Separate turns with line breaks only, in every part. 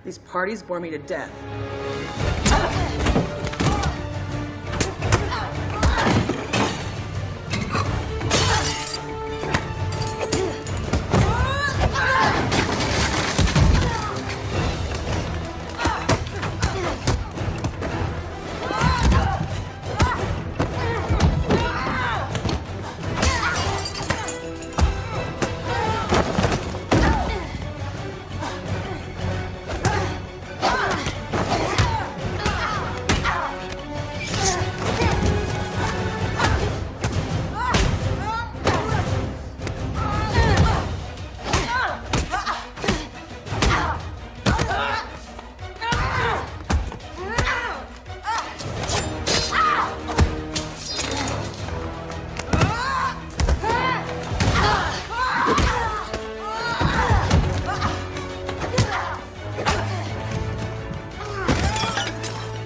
These parties bore me to death.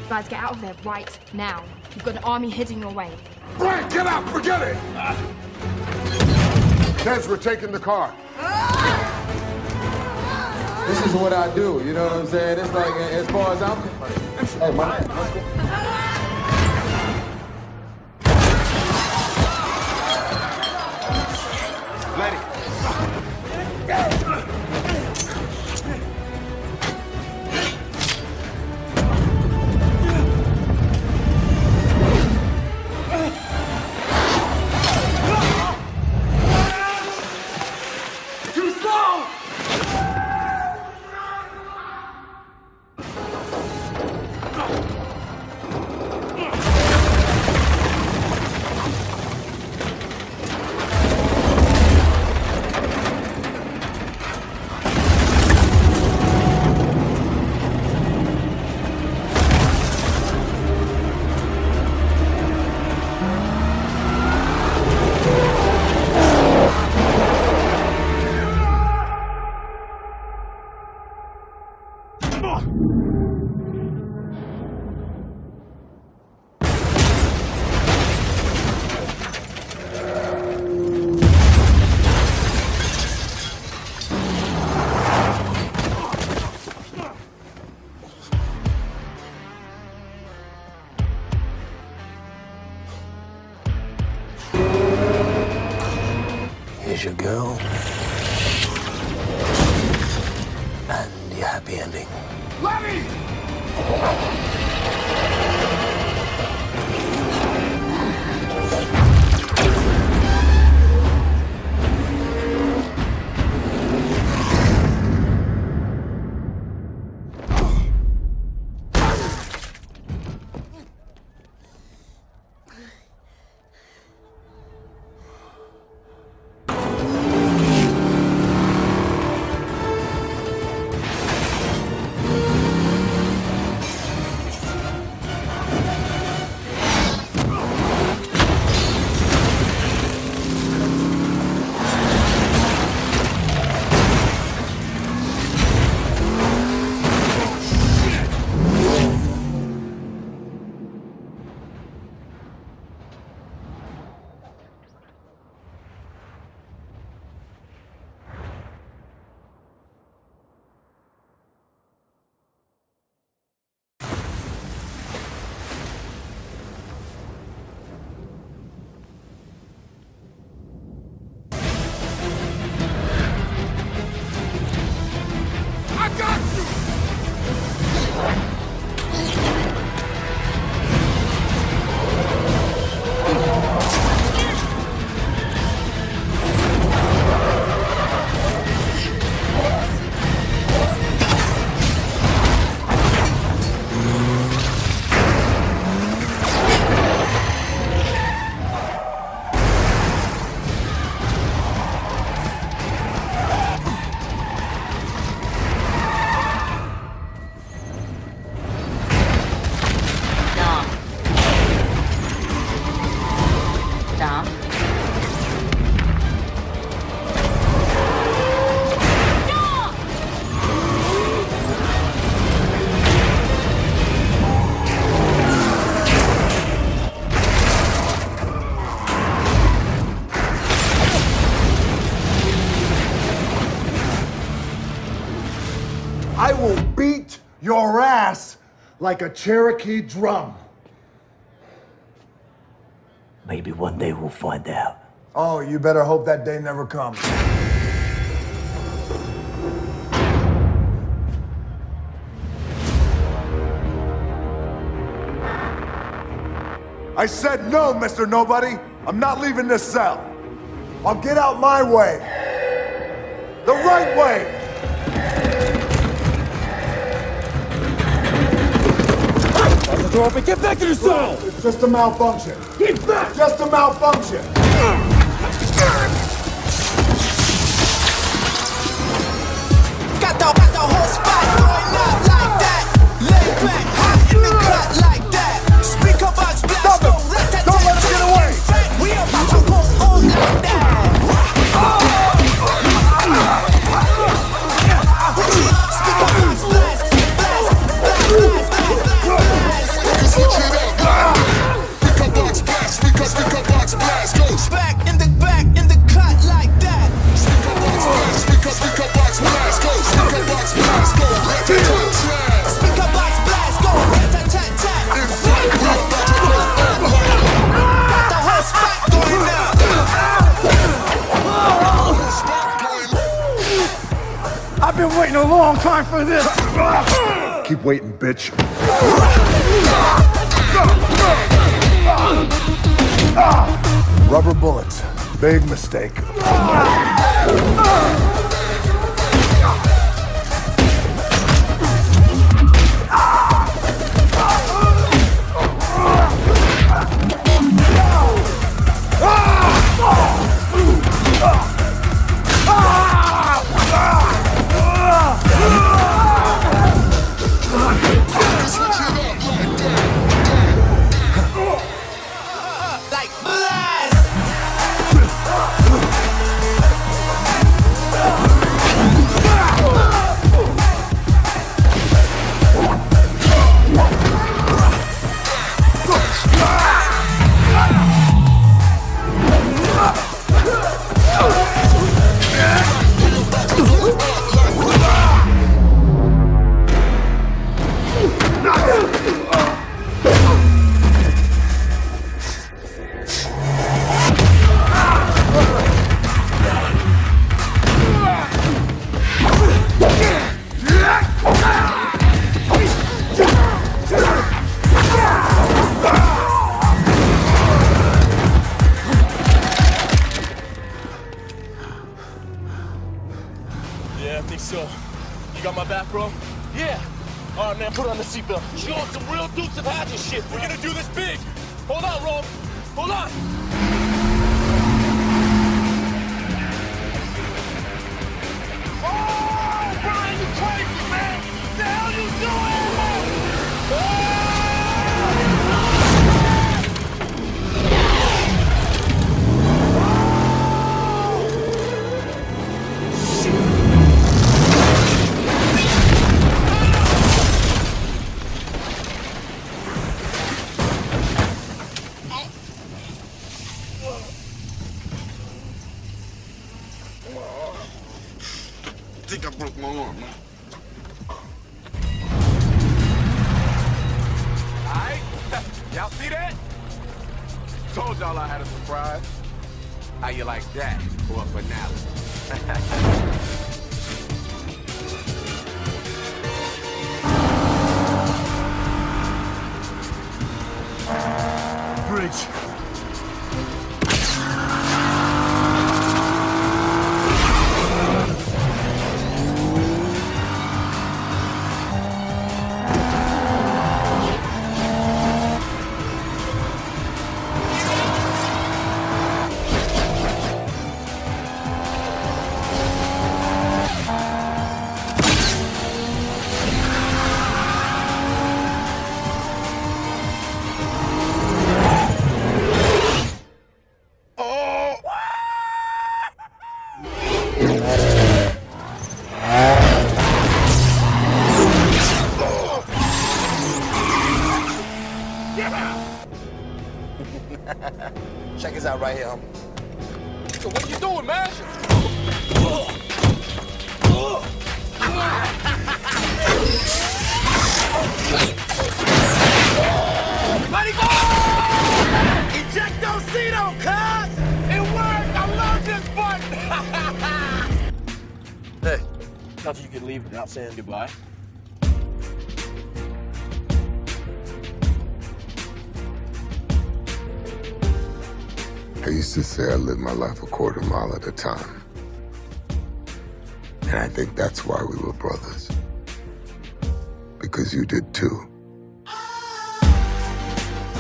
Guys, get out of there right now. You've got an army heading your way.
Frank, get out! Forget it! Tez, we're taking the car.
This is what I do, you know what I'm saying? It's like, as far as I'm concerned. Hey, man, let's go.
Too slow!
Here's your girl. And your happy ending.
Letty! I will beat your ass like a Cherokee drum.
Maybe one day we'll find out.
Oh, you better hope that day never comes. I said no, Mr. Nobody. I'm not leaving this cell. I'll get out my way. The right way.
Get back to your cell!
It's just a malfunction.
Get back!
Just a malfunction.
Got the whole spot going up like that. Lay back, hot in the cut like that. Speaker box blast,
Stop
go
it!
rat-tat-tat.
Don't let him get away!
We about to go on like that. Speaker box blast, blast, blast, blast, blast, blast. Back in the cut like that. Speaker box blast, go rat-tat-tat-tat. Got the whole spot going up.
I've been waiting a long time for this!
Keep waiting, bitch. Rubber bullets. Big mistake.
Like blast.
Yeah, I think so. You got my back, bro? Yeah. All right, man, put on the seatbelt. Show us some real Dukes of Hazzard shit. We're gonna do this big. Hold on, Rome. Hold on. Oh, Brian, you crazy, man. What the hell you doing?
I think I broke my arm, man.
Alright? Y'all see that? Told y'all I had a surprise. How you like that for a finale?
Bridge.
Check us out right here, homie.
So what you doing, man? thought you could leave without saying goodbye.
I used to say I lived my life a quarter mile at a time. And I think that's why we were brothers. Because you did too.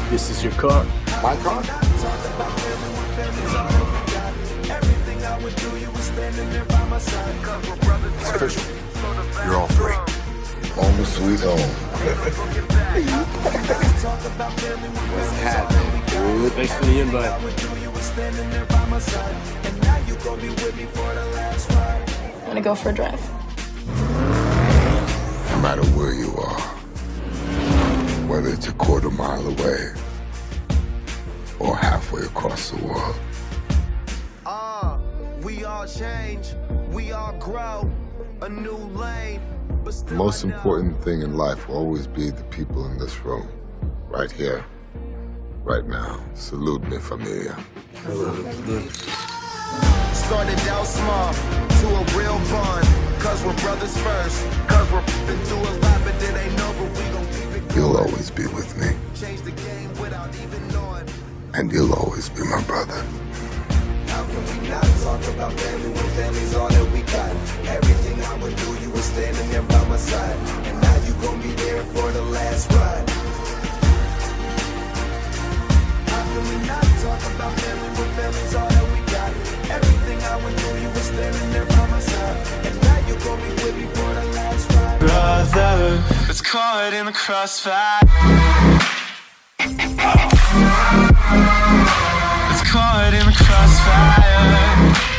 This is your car.
My car?
It's official.
You're all free. Home sweet home.
What's happening, dude? Thanks for the invite.
Wanna go for a drive?
No matter where you are, whether it's a quarter mile away or halfway across the world.
We all change, we all grow, a new lane.
The most important thing in life will always be the people in this room. Right here, right now. Salute me, familia.
Started out small to a real bond, cause we're brothers first. Cause we're been through a lot, but it ain't over, we gon' keep it.
You'll always be with me.
Change the game without even knowing.
And you'll always be my brother.
How can we not talk about family when family's all that we got? Everything I would do, you were standing there by my side. And now you gon' be there for the last ride. How can we not talk about family when family's all that we got? Everything I would do, you were standing there by my side. And now you gon' be with me for the last ride.
Brother, that's caught in the crossfire. It's caught in the crossfire.